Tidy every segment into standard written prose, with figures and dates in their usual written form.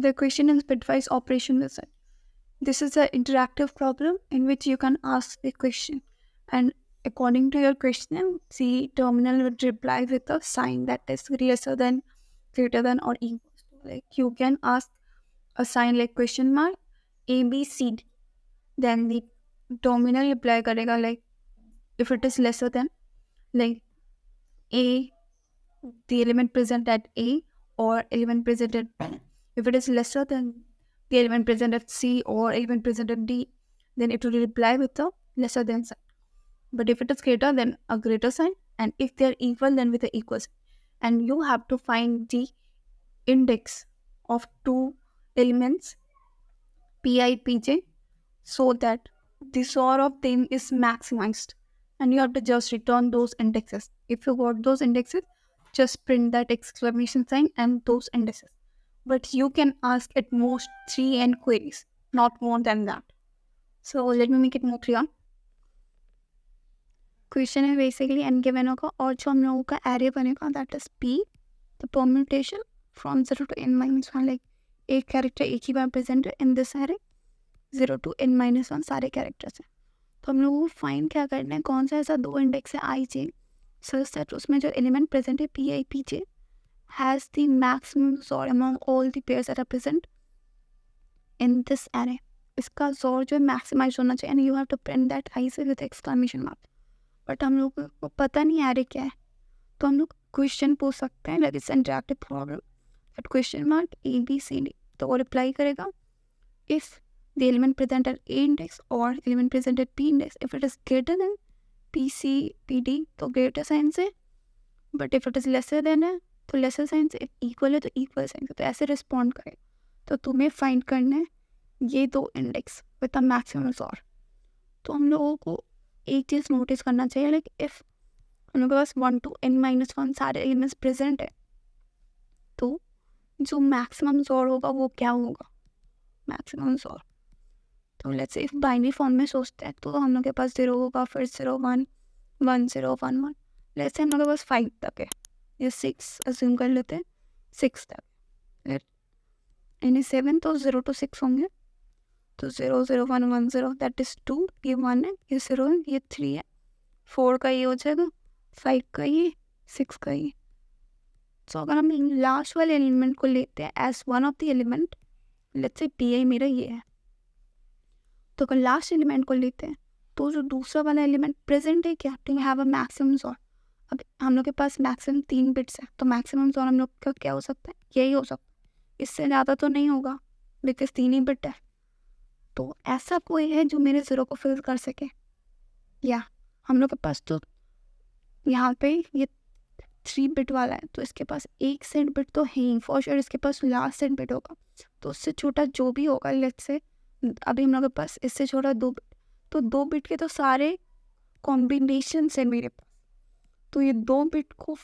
The question is bitwise operation wizard. This is an interactive problem in which you can ask a question, and according to your question, the terminal would reply with a sign that is lesser than, greater than, or equal to. Like you can ask a sign like question mark A B C D, then the terminal reply karega like if it is lesser than, like A, the element present at A or element present at B. If it is lesser than the element present at C or element present at D, then it will reply with a lesser than sign. But if it is greater, then a greater sign, and if they are equal, then with the equal sign. And you have to find the index of two elements Pi, Pj, so that the SOR of them is maximized. And you have to just return those indexes. If you got those indexes, just print that exclamation sign and those indices. But you can ask at most 3 n queries, not more than that. So let me make it more clear. Question है basically n given होगा और जो हम लोगों का array बनेगा that is p, the permutation from 0 to n minus 1, like एक character एक ही बार प्रेजेंट है इन this array, 0 to n minus 1 सारे कैरेक्टर्स हैं. तो हम लोगों को फाइंड क्या करना है, कौन सा ऐसा दो इंडेक्स है आई जे सच दैट उसमें जो एलिमेंट प्रेजेंट है P I P J has the maximum XOR among all the pairs that are present in this array. इसका जोर जो है मैक्सिमाइज होना चाहिए and you have to print that I से विद एक्सक्लेमेशन मार्क. बट हम लोग को पता नहीं एरे क्या है, तो हम लोग क्वेश्चन पूछ सकते हैं like it's interactive problem at question mark A B C D. तो वो रिप्लाई करेगा if the element present at A index or element present at P index, if it is greater than PC, PD तो greater sign से, but if it is lesser than है तो lesser sign से, if equal है तो equal sign से. तो ऐसे respond करें. तो तुम्हें find करना है ये दो index with a maximum ZOR. तो हम लोगों को एक चीज़ notice करना चाहिए, like if हम लोगों के पास 1 to n minus 1 सारे elements present है तो जो maximum ZOR होगा वो क्या होगा, maximum ZOR. तो let's say if binary form में सोचते हैं तो हम लोग के पास 0 होगा, फिर 0 1 1 0 1 1. लेट्स से हम लोग के पास 5 तक है या 6 अज्यूम कर लेते हैं, 6 तक यानी 7, तो 0 to 6 होंगे. तो 0 0 1 1 0 दैट इज 2, ये 1 है, ये 0 है, ये 3 है, 4 का ये हो जाएगा, 5 का ये, 6 का ये. तो अगर हम लास्ट वाले एलिमेंट को लेते हैं as one of the element, let's say P I मेरा ये है, तो अगर लास्ट एलिमेंट को लेते हैं तो जो दूसरा वाला एलिमेंट प्रेजेंट है क्या, टू हैव अ मैक्सिमम जोर. अब हम लोग के पास मैक्सिमम 3 बिट्स है, तो मैक्सिमम जोर हम लोग का क्या हो सकता है, यही हो सकता है, इससे ज़्यादा तो नहीं होगा बिकॉज 3 ही बिट है. तो ऐसा कोई है जो मेरे 0 को फिल कर सके, या हम लोग के पास तो यहाँ पे ये 3 बिट वाला है, तो इसके पास एक सेट बिट तो है ही फॉर श्योर, इसके पास लास्ट सेट बिट होगा. तो उससे छोटा जो भी होगा, लेट्स से अभी हम लोग के पास इससे छोटा 2 बिट, तो 2 बिट के तो सारे कॉम्बिनेशन है मेरे पास. तो ये 2 बिट को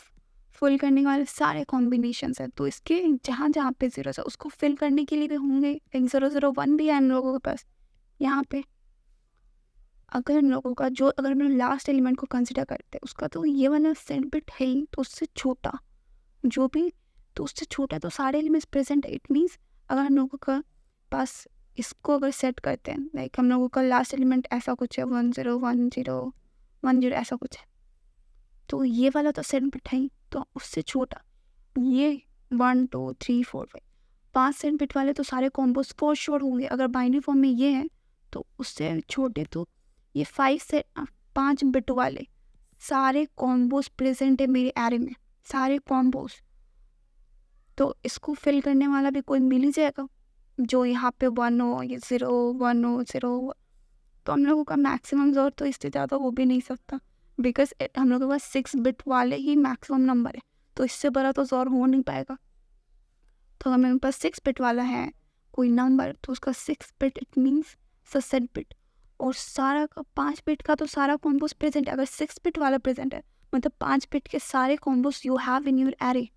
फिल करने वाले सारे कॉम्बिनेशन है, तो इसके जहाँ जहाँ पे 0 है उसको फिल करने के लिए भी होंगे. एक 0 0 1 भी है हम लोगों के पास यहाँ पे. अगर हम लोगों का जो, अगर हम लोग लास्ट एलिमेंट को कंसिडर करते हैं उसका तो ये वाला सेट बिट है ही, तो उससे छोटा जो भी, तो उससे छोटा तो सारे एलिमेंट्स प्रेजेंट है. इट मीन्स अगर हम लोगों का पास इसको अगर सेट करते हैं, लाइक हम लोगों का लास्ट एलिमेंट ऐसा कुछ है 1 0 1 0 1 0 ऐसा कुछ है, तो ये वाला तो सेट बिट है ही, तो उससे छोटा ये 1 2 3 4 5 5 सेट बिट वाले तो सारे कॉम्बोज फॉर श्योर होंगे. अगर बाइनरी फॉर्म में ये है तो उससे छोटे तो ये 5 बिट वाले सारे कॉम्बोज प्रेजेंट है मेरे एरे में, सारे कॉम्बोज. तो इसको फिल करने वाला भी कोई मिल ही जाएगा जो यहाँ पे 1 हो, ये 0 1 हो 0 हो. तो हम लोगों का मैक्सिमम जोर तो इससे ज़्यादा हो भी नहीं सकता बिकॉज हम लोगों के पास 6 बिट वाले ही मैक्सिमम नंबर है, तो इससे बड़ा तो जोर हो नहीं पाएगा. तो अगर मेरे पास 6 बिट वाला है कोई नंबर, तो उसका 6 bit it means set bit, और सारा का 5 बिट का तो सारा कॉम्बोज प्रेजेंट है. अगर 6 बिट वाला प्रेजेंट है मतलब 5 बिट के सारे combos you have in your array.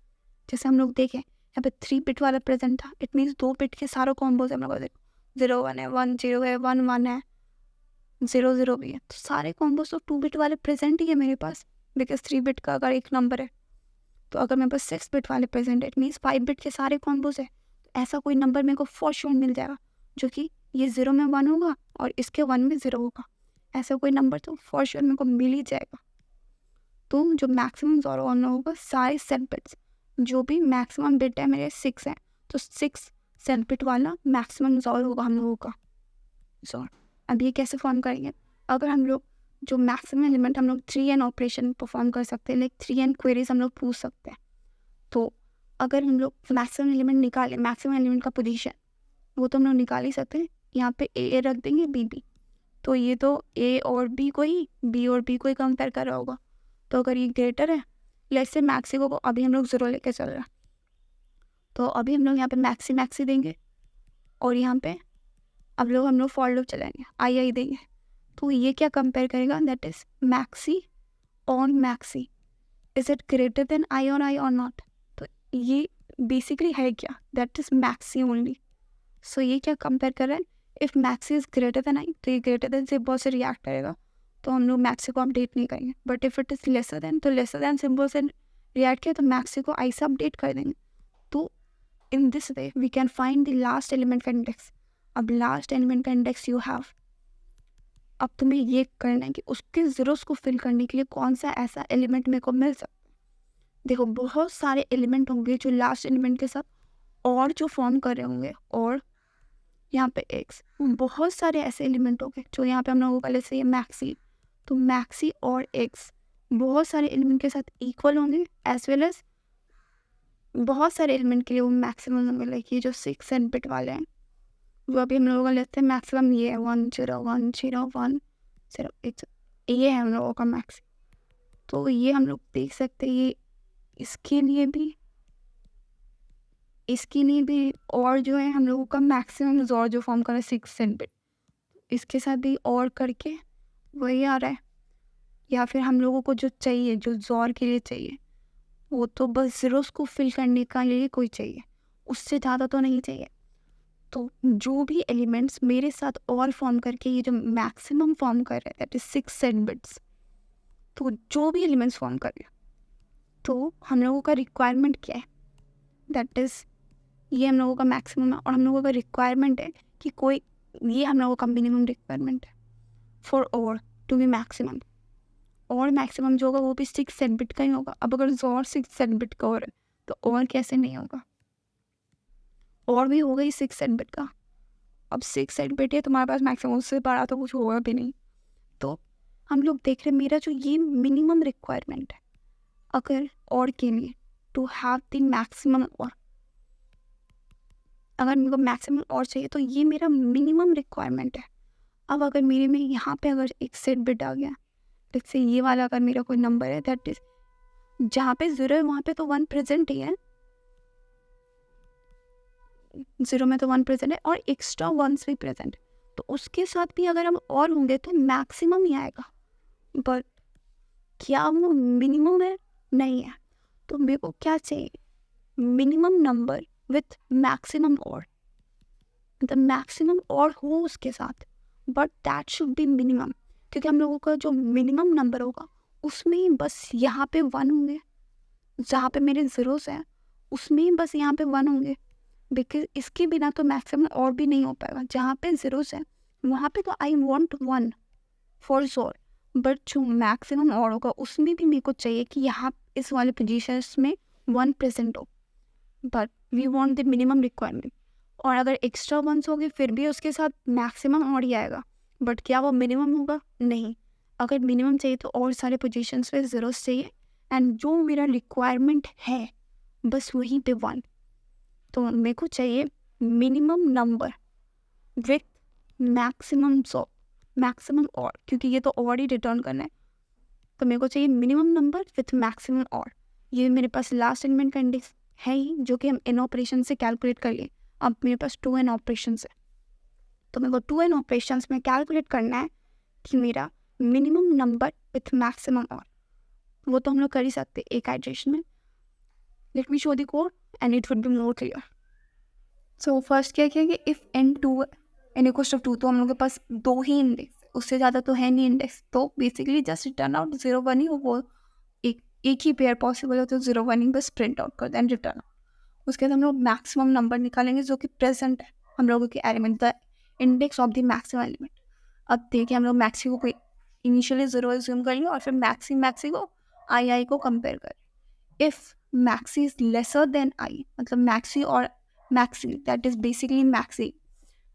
जैसे हम लोग देखें यहाँ पे 3 बिट वाला प्रेजेंट था, इट मीन्स 2 बिट के सारे कॉम्बोज हम लोग 0 1 है, 1 0 है, 1 1 है, 0 0 भी है. तो सारे कॉम्बोज तो 2 बिट वाले प्रेजेंट ही है मेरे पास बिकॉज 3 बिट का अगर एक नंबर है. तो अगर मेरे पास 6 बिट वाले प्रेजेंट है इट मीन्स 5 बिट के सारे कॉम्बोज है. ऐसा कोई नंबर मेरे को फॉर श्योर मिल जाएगा जो कि ये 0 में 1 होगा और इसके 1 में 0 होगा, ऐसा कोई नंबर तो फॉर श्योर मेरे को मिल ही जाएगा। तो जो मैक्सिमम ज़ोर ऑन होगा सारे सेट बिट्स, जो भी मैक्सिमम बिट है मेरे 6 है, तो 6 सेट बिट वाला मैक्सिमम ज़ोर होगा हम लोगों का ज़ोर। अब ये कैसे फॉर्म करेंगे? अगर हम लोग जो मैक्सिमम एलिमेंट हम लोग 3n ऑपरेशन परफॉर्म कर सकते हैं, लाइक 3n क्वेरीज हम लोग पूछ सकते हैं। तो अगर हम लोग मैक्सिमम एलिमेंट निकालें, मैक्सिमम एलिमेंट का पोजीशन वो तो हम लोग निकाल ही सकते हैं। यहाँ पे ए रख देंगे, बी बी, तो ये तो ए और बी को ही, बी और बी को ही कंपेयर कर रहा होगा। तो अगर ये ग्रेटर है, लेट्स से मैक्सी को अभी हम लोग 0 लेके चल रहे हैं, तो अभी हम लोग यहाँ पे मैक्सी देंगे और यहाँ पे अब लोग हम लोग फॉर लूप चलाएंगे, आई देंगे। तो ये क्या कंपेयर करेगा? That is maxi on maxi, is it greater than I or not? तो ये बेसिकली है क्या? That is maxi only. So ये क्या कंपेयर कर रहा है? If maxi is greater than I, तो ये ग्रेटर देन सिंबल से रिएक्ट करेगा, तो हम लोग मैक्सी को अपडेट नहीं करेंगे। But if it is lesser than, तो लेसर देन सिंबल से रिएक्ट किया तो मैक्सी को आई से अपडेट कर देंगे। तो in this way we can find the last element का इंडेक्स। अब लास्ट एलिमेंट का इंडेक्स यू हैव, अब तुम्हें ये करना है कि उसके ज़ीरोस को फिल करने के लिए कौन सा ऐसा एलिमेंट मेरे को मिल सकता है। देखो बहुत सारे एलिमेंट होंगे जो लास्ट एलिमेंट के साथ और जो फॉर्म कर रहे होंगे, और यहाँ पे एक्स, बहुत सारे ऐसे एलिमेंट होंगे जो यहाँ पे हम लोगों का जैसे ये मैक्सी, तो मैक्सी और एक्स बहुत सारे एलिमेंट के साथ इक्वल होंगे, एज वेल एज बहुत सारे एलिमेंट के लिए वो मैक्सिमम होंगे। लाइक ये जो 6 एंड बिट वाले हैं वो अभी हम लोगों का लेते हैं मैक्सिमम, ये है 1 0 1 0 1 0 1, ये है हम लोगों का मैक्स। तो ये हम लोग देख सकते हैं, ये इसके लिए भी और जो है हम लोगों का मैक्सिमम ज़ोर जो फॉर्म कर रहा है 6 एंड बिट, इसके साथ भी और करके वही आ रहा है। या फिर हम लोगों को जो चाहिए, जो ज़ोर के लिए चाहिए, वो तो बस ज़ीरोस को फिल करने का लिए कोई चाहिए, उससे ज़्यादा तो नहीं चाहिए। तो जो भी एलिमेंट्स मेरे साथ और फॉर्म करके ये जो मैक्सिमम फॉर्म कर रहे हैं दैट इज 6 एंड बिट्स, तो जो भी एलिमेंट्स फॉर्म कर रहे हैं, तो हम लोगों का रिक्वायरमेंट क्या है? दैट इज़ ये हम लोगों का मैक्सिमम है, और हम लोगों का रिक्वायरमेंट है कि कोई, ये हम लोगों का मिनिमम रिक्वायरमेंट है फॉर और टू बी मैक्सिमम। और मैक्सिमम जो होगा वो भी 6 एंड बिट का ही होगा। अब अगर जोर 6 एंड बिट का हो रहा है तो और कैसे नहीं होगा? और भी होगा ही 6 एंड बिट का। अब 6 एंड बिट है, तुम्हारे पास मैक्सिमम, उससे बड़ा तो कुछ होगा भी नहीं। तो हम लोग देख रहे हैं मेरा जो ये मिनिमम रिक्वायरमेंट है अगर और के लिए, टू हैव द मैक्सिमम और, अगर मेरे को मैक्सिमम और चाहिए तो ये मेरा मिनिमम रिक्वायरमेंट है। अब अगर मेरे में यहाँ पे अगर एक सेट बिट आ गया, जैसे ये वाला अगर मेरा कोई नंबर है दैट इज, जहाँ पे 0 है वहाँ पे तो 1 प्रेजेंट ही है, 0 में तो 1 प्रेजेंट है और एक्स्ट्रा 1 भी प्रेजेंट, तो उसके साथ भी अगर हम और होंगे तो मैक्सिमम ही आएगा। बट क्या वो मिनिमम है? नहीं है। तो मेरे को क्या चाहिए? मिनिमम नंबर विथ मैक्सिमम और, मतलब मैक्सिमम और हो उसके साथ, but that should be minimum. क्योंकि हम लोगों का जो मिनिमम नंबर होगा उसमें बस यहाँ पे 1 होंगे, जहाँ पे मेरे ज़ीरोस हैं उसमें बस यहाँ पे 1 होंगे, बिकॉज इसके बिना तो मैक्सिमम और भी नहीं हो पाएगा। जहाँ पे ज़ीरोस है वहाँ पे तो I want 1 for sure, but जो मैक्सिमम और होगा उसमें भी मेरे को चाहिए कि यहाँ इस वाले पोजीशंस में 1 प्रेजेंट हो, but we want the minimum requirement. और अगर एक्स्ट्रा 1 होंगे फिर भी उसके साथ मैक्सिमम और ही आएगा, बट क्या वो मिनिमम होगा? नहीं। अगर मिनिमम चाहिए तो और सारे पोजीशंस पे ज़ीरोस चाहिए, एंड जो मेरा रिक्वायरमेंट है बस वहीं पे 1। तो मेरे को चाहिए minimum number with maximum maximum और, क्योंकि ये तो और ही रिटर्न करना है, तो मेरे को चाहिए मिनिमम नंबर विथ मैक्सिमम और। ये मेरे पास लास्ट एलिमेंट का इंडेक्स है ही, जो कि हम इन ऑपरेशन से कैलकुलेट कर लिए। अब मेरे पास 2n ऑपरेशन है, तो मेरे को 2n ऑपरेशन में कैलकुलेट करना है कि मेरा मिनिमम नंबर विथ मैक्सिमम और, वो तो हम लोग कर ही सकते एक आइट्रेशन में। Let me show the code and it would be more clear. So first क्या किया कि इफ़ n2 n=2, तो हम लोग के पास 2 ही इंडेक्स, उससे ज़्यादा तो है नहीं इंडेक्स, तो बेसिकली जस्ट रिटर्न आउट 0 1 ही हो, वो एक ही पेयर पॉसिबल हो तो 0 1 ही बस प्रिंट आउट कर दें रिटर्न आउट। उसके बाद हम लोग मैक्सिमम नंबर निकालेंगे जो कि प्रेजेंट है हम लोगों के element, the index of the maximum element. अब देखिए हम लोग मैक्सी को इनिशियली 0 एज्यूम कर लिया और फिर मैक्सी को आई को कंपेयर करें। If maxi is lesser than I, मतलब मैक्सी और maxi that is basically maxi,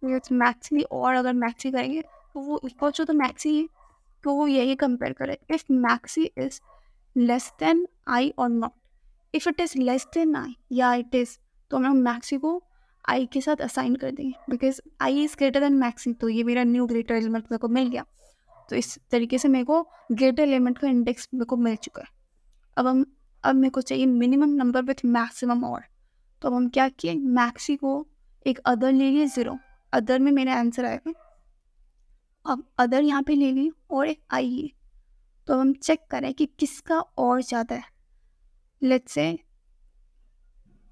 maxi और अगर मैक्सी करेंगे तो वो इक्वल टू द मैक्सी है, तो वो यही कंपेयर करें। If maxi is less than I or not, if it is less than I या इट इज, तो हम लोग मैक्सी को आई के साथ असाइन कर देंगे because I is greater then maxi, तो ये मेरा न्यू ग्रेटर एलिमेंट मेरे को मिल गया। तो इस तरीके से मेरे को ग्रेटर एलिमेंट का इंडेक्स मेरे को मिल चुका है। अब मेरे को चाहिए मिनिमम नंबर विथ मैक्सिमम और, तो अब हम क्या किए, मैक्सी को एक अदर ले लिए 0, अदर में मेरा आंसर आएगा। अब अदर यहाँ पे ले ली और एक आई है, तो अब हम चेक करें कि किसका और ज़्यादा है। लेट्स से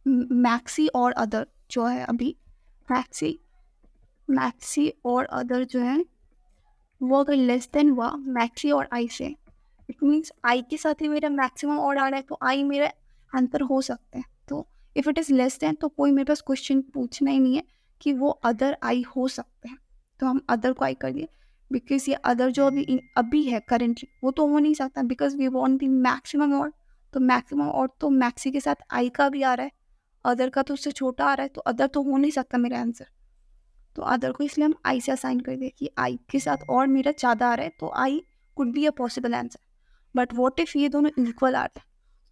मैक्सी और अदर जो है अभी, मैक्सी और अदर जो है वो अगर लेस देन हुआ मैक्सी और आई से, इट मीन्स आई के साथ ही मेरा मैक्सिमम और आ रहा है, तो आई मेरा आंसर हो सकता है। तो if it is less than तो कोई मेरे पास क्वेश्चन पूछना ही नहीं है कि वो अदर आई हो सकते हैं, तो हम अदर को आई कर दिए बिकॉज ये अदर जो अभी है करेंटली वो तो हो नहीं सकता because we want the maximum और, तो मैक्सिमम और तो मैक्सी के साथ आई का भी आ रहा है, अदर का तो उससे छोटा आ रहा है, तो अदर तो हो नहीं सकता मेरा आंसर। तो अदर को इसलिए हम आई से असाइन कर दिए कि आई के साथ और मेरा ज़्यादा आ रहा है, तो I could be a possible answer. But what if ये दोनों इक्वल आ रहा है,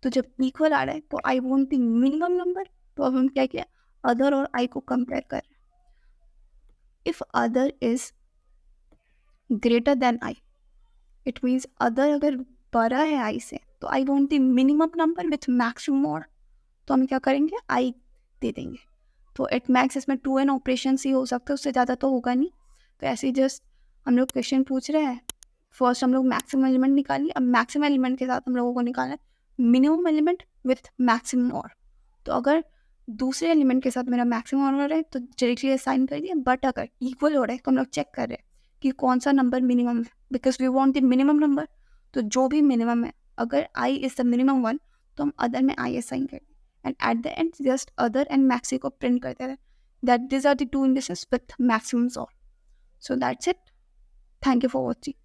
तो जब इक्वल आ रहा है तो I want the minimum number, तो अब हम क्या किया, अदर और आई को कंपेयर कर रहे हैं। If other is greater than I, it means other अगर बड़ा है आई से, तो I want the minimum number with maximum और, तो हम क्या करेंगे, आई दे देंगे। तो एट मैक्स इसमें 2n ऑपरेशन ही हो सकता है, उससे ज़्यादा तो होगा नहीं। तो ऐसे ही जस्ट हम लोग क्वेश्चन पूछ रहे हैं, फर्स्ट हम लोग मैक्सिमम एलिमेंट निकालिए, अब मैक्सिमम एलिमेंट के साथ हम लोगों को निकालना है मिनिमम एलिमेंट विथ मैक्सिमम और। तो अगर दूसरे एलिमेंट के साथ मेरा मैक्सिमम और हो रहा है तो डायरेक्टली असाइन कर दिया, बट अगर इक्वल हो रहा है तो हम लोग चेक कर रहे हैं कि कौन सा नंबर मिनिमम है, because we want the minimum number. तो जो भी मिनिमम है, अगर I is the minimum one तो हम अदर में आई असाइन कर दें, and at the end just other and maxi को print करते हैं that these are the two indices with maximums of. So that's it. Thank you for watching.